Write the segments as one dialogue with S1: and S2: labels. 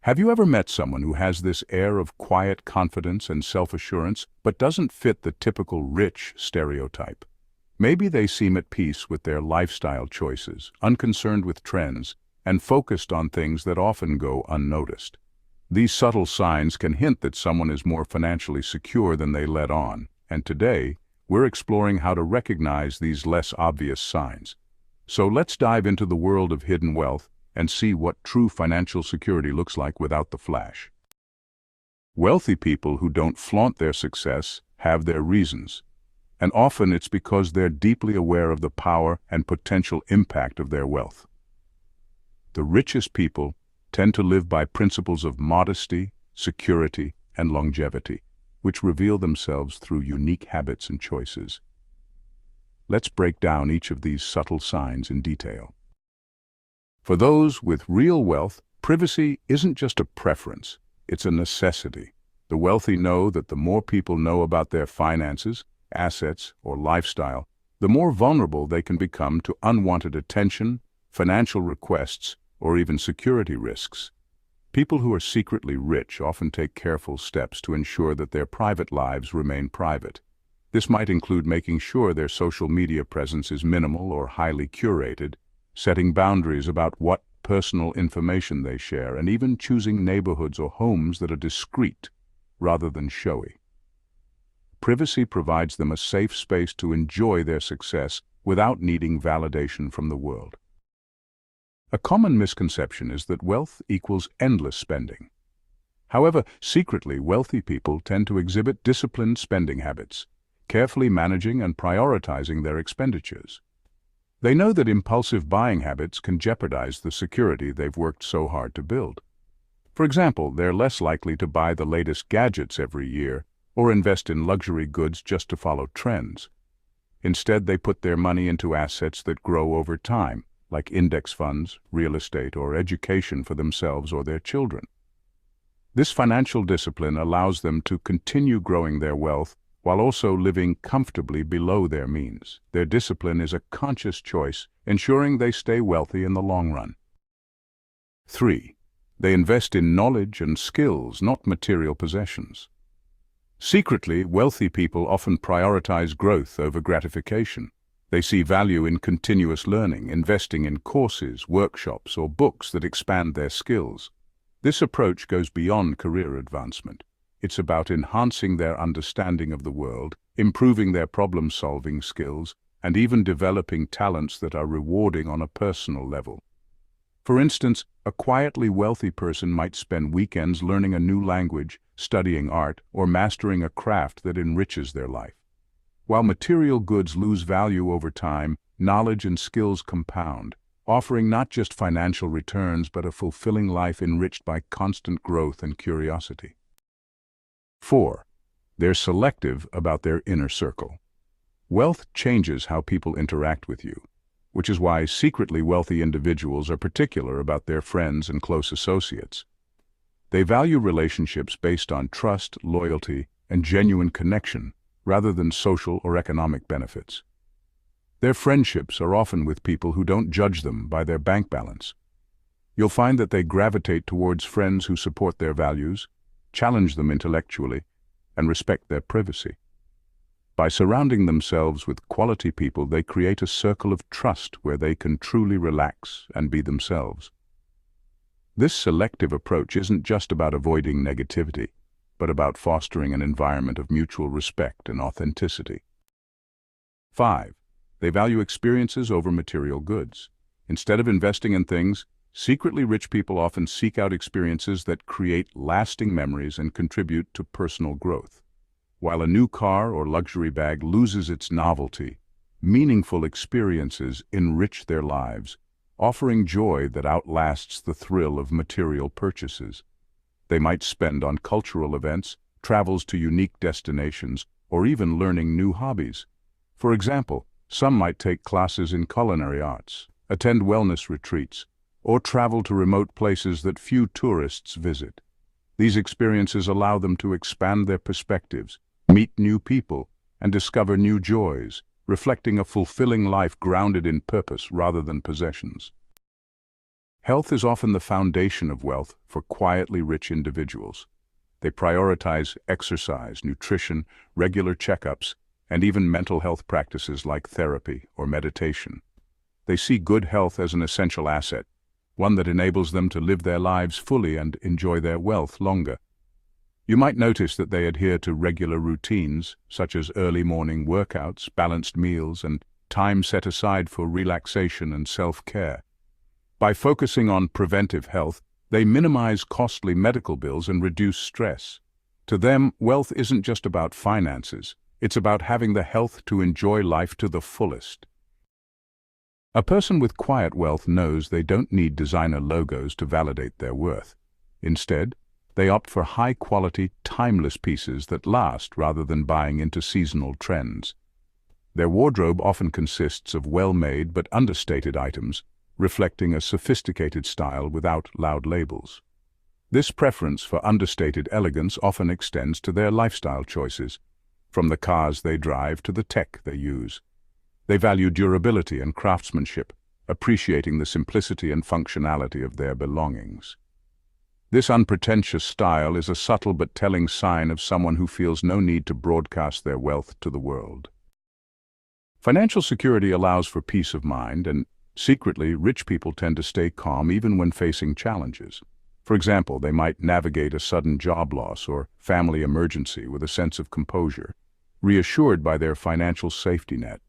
S1: Have you ever met someone who has this air of quiet confidence and self-assurance, but doesn't fit the typical rich stereotype? Maybe they seem at peace with their lifestyle choices, unconcerned with trends, and focused on things that often go unnoticed. These subtle signs can hint that someone is more financially secure than they let on, and today, we're exploring how to recognize these less obvious signs. So let's dive into the world of hidden wealth and see what true financial security looks like without the flash. Wealthy people who don't flaunt their success have their reasons, and often it's because they're deeply aware of the power and potential impact of their wealth. The richest people tend to live by principles of modesty, security, and longevity, which reveal themselves through unique habits and choices. Let's break down each of these subtle signs in detail. For those with real wealth, privacy isn't just a preference, it's a necessity. The wealthy know that the more people know about their finances, assets, or lifestyle, the more vulnerable they can become to unwanted attention, financial requests, or even security risks. People who are secretly rich often take careful steps to ensure that their private lives remain private. This might include making sure their social media presence is minimal or highly curated, setting boundaries about what personal information they share, and even choosing neighborhoods or homes that are discreet rather than showy. Privacy provides them a safe space to enjoy their success without needing validation from the world. A common misconception is that wealth equals endless spending. However, secretly, wealthy people tend to exhibit disciplined spending habits, carefully managing and prioritizing their expenditures. They know that impulsive buying habits can jeopardize the security they've worked so hard to build. For example, they're less likely to buy the latest gadgets every year or invest in luxury goods just to follow trends. Instead, they put their money into assets that grow over time, like index funds, real estate, or education for themselves or their children. This financial discipline allows them to continue growing their wealth while also living comfortably below their means. Their discipline is a conscious choice, ensuring they stay wealthy in the long run. 3. They invest in knowledge and skills, not material possessions. Secretly, wealthy people often prioritize growth over gratification. They see value in continuous learning, investing in courses, workshops, or books that expand their skills. This approach goes beyond career advancement. It's about enhancing their understanding of the world, improving their problem-solving skills, and even developing talents that are rewarding on a personal level. For instance, a quietly wealthy person might spend weekends learning a new language, studying art, or mastering a craft that enriches their life. While material goods lose value over time, knowledge and skills compound, offering not just financial returns but a fulfilling life enriched by constant growth and curiosity. 4. They're selective about their inner circle. Wealth changes how people interact with you, which is why secretly wealthy individuals are particular about their friends and close associates. They value relationships based on trust, loyalty, and genuine connection, rather than social or economic benefits. Their friendships are often with people who don't judge them by their bank balance. You'll find that they gravitate towards friends who support their values, challenge them intellectually, and respect their privacy. By surrounding themselves with quality people, they create a circle of trust where they can truly relax and be themselves. This selective approach isn't just about avoiding negativity, but about fostering an environment of mutual respect and authenticity. 5. They value experiences over material goods. Instead of investing in things, secretly rich people often seek out experiences that create lasting memories and contribute to personal growth. While a new car or luxury bag loses its novelty, meaningful experiences enrich their lives, offering joy that outlasts the thrill of material purchases. They might spend on cultural events, travels to unique destinations, or even learning new hobbies. For example, some might take classes in culinary arts, attend wellness retreats, or travel to remote places that few tourists visit. These experiences allow them to expand their perspectives, meet new people, and discover new joys, reflecting a fulfilling life grounded in purpose rather than possessions. Health is often the foundation of wealth for quietly rich individuals. They prioritize exercise, nutrition, regular checkups, and even mental health practices like therapy or meditation. They see good health as an essential asset, one that enables them to live their lives fully and enjoy their wealth longer. You might notice that they adhere to regular routines, such as early morning workouts, balanced meals, and time set aside for relaxation and self-care. By focusing on preventive health, they minimize costly medical bills and reduce stress. To them, wealth isn't just about finances, it's about having the health to enjoy life to the fullest. A person with quiet wealth knows they don't need designer logos to validate their worth. Instead, they opt for high-quality, timeless pieces that last rather than buying into seasonal trends. Their wardrobe often consists of well-made but understated items, reflecting a sophisticated style without loud labels. This preference for understated elegance often extends to their lifestyle choices, from the cars they drive to the tech they use. They value durability and craftsmanship, appreciating the simplicity and functionality of their belongings. This unpretentious style is a subtle but telling sign of someone who feels no need to broadcast their wealth to the world. Financial security allows for peace of mind, and secretly, rich people tend to stay calm even when facing challenges. For example, they might navigate a sudden job loss or family emergency with a sense of composure, reassured by their financial safety net.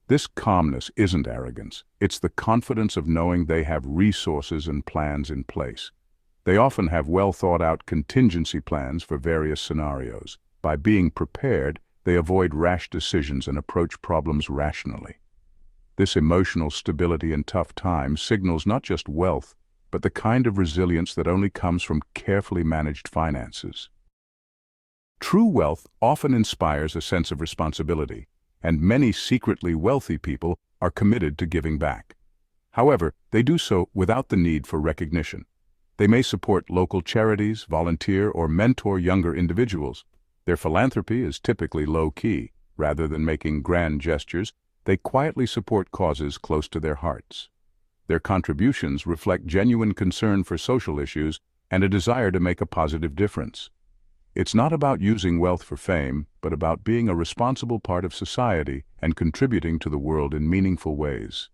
S1: This calmness isn't arrogance, it's the confidence of knowing they have resources and plans in place. They often have well-thought-out contingency plans for various scenarios. By being prepared, they avoid rash decisions and approach problems rationally. This emotional stability in tough times signals not just wealth, but the kind of resilience that only comes from carefully managed finances. True wealth often inspires a sense of responsibility, and many secretly wealthy people are committed to giving back. However, they do so without the need for recognition. They may support local charities, volunteer, or mentor younger individuals. Their philanthropy is typically low-key. Rather than making grand gestures, they quietly support causes close to their hearts. Their contributions reflect genuine concern for social issues and a desire to make a positive difference. It's not about using wealth for fame, but about being a responsible part of society and contributing to the world in meaningful ways.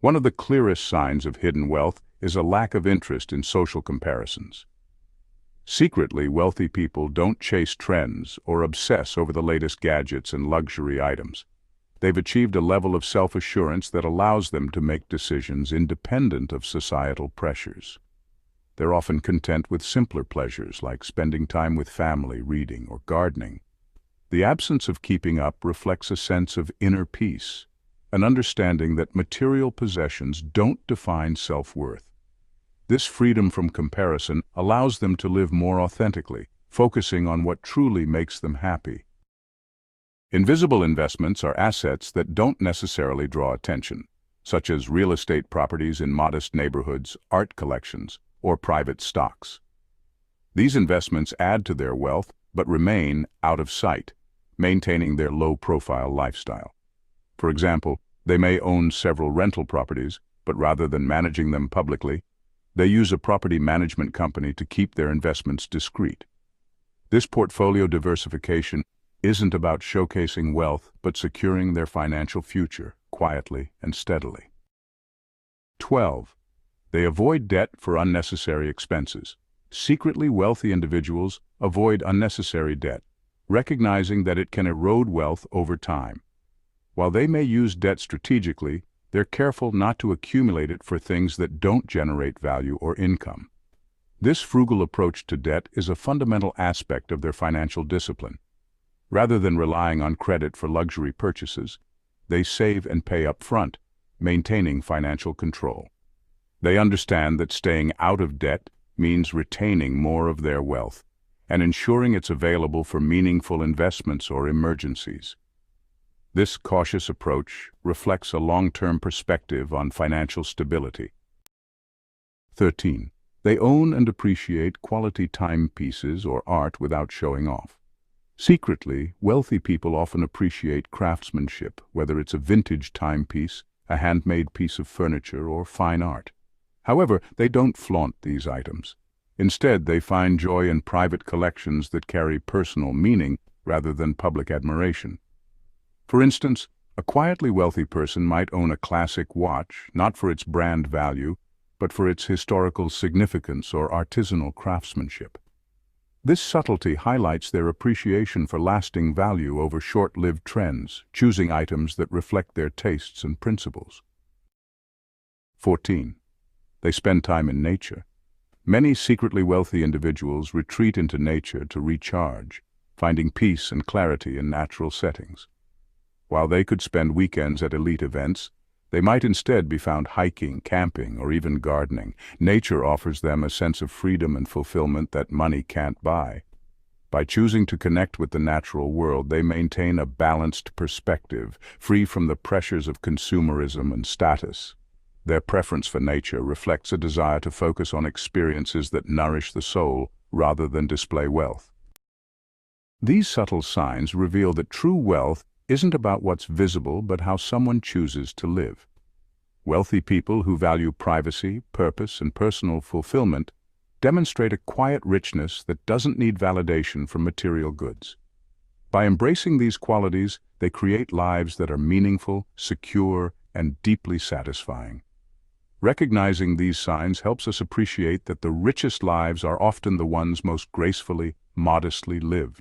S1: One of the clearest signs of hidden wealth is a lack of interest in social comparisons. Secretly, wealthy people don't chase trends or obsess over the latest gadgets and luxury items. They've achieved a level of self-assurance that allows them to make decisions independent of societal pressures. They're often content with simpler pleasures like spending time with family, reading, or gardening. The absence of keeping up reflects a sense of inner peace, an understanding that material possessions don't define self-worth. This freedom from comparison allows them to live more authentically, focusing on what truly makes them happy. Invisible investments are assets that don't necessarily draw attention, such as real estate properties in modest neighborhoods, art collections, or private stocks. These investments add to their wealth but remain out of sight, maintaining their low-profile lifestyle. For example, they may own several rental properties, but rather than managing them publicly, they use a property management company to keep their investments discreet. This portfolio diversification isn't about showcasing wealth, but securing their financial future quietly and steadily. 12. They avoid debt for unnecessary expenses. Secretly wealthy individuals avoid unnecessary debt, recognizing that it can erode wealth over time. While they may use debt strategically, they're careful not to accumulate it for things that don't generate value or income. This frugal approach to debt is a fundamental aspect of their financial discipline. Rather than relying on credit for luxury purchases, they save and pay up front, maintaining financial control. They understand that staying out of debt means retaining more of their wealth and ensuring it's available for meaningful investments or emergencies. This cautious approach reflects a long-term perspective on financial stability. 13. They own and appreciate quality timepieces or art without showing off. Secretly, wealthy people often appreciate craftsmanship, whether it's a vintage timepiece, a handmade piece of furniture, or fine art. However, they don't flaunt these items. Instead, they find joy in private collections that carry personal meaning rather than public admiration. For instance, a quietly wealthy person might own a classic watch, not for its brand value, but for its historical significance or artisanal craftsmanship. This subtlety highlights their appreciation for lasting value over short-lived trends, choosing items that reflect their tastes and principles. 14. They spend time in nature. Many secretly wealthy individuals retreat into nature to recharge, finding peace and clarity in natural settings. While they could spend weekends at elite events, they might instead be found hiking, camping, or even gardening. Nature offers them a sense of freedom and fulfillment that money can't buy. By choosing to connect with the natural world, they maintain a balanced perspective, free from the pressures of consumerism and status. Their preference for nature reflects a desire to focus on experiences that nourish the soul rather than display wealth. These subtle signs reveal that true wealth isn't about what's visible, but how someone chooses to live. Wealthy people who value privacy, purpose, and personal fulfillment demonstrate a quiet richness that doesn't need validation from material goods. By embracing these qualities, they create lives that are meaningful, secure, and deeply satisfying. Recognizing these signs helps us appreciate that the richest lives are often the ones most gracefully, modestly lived.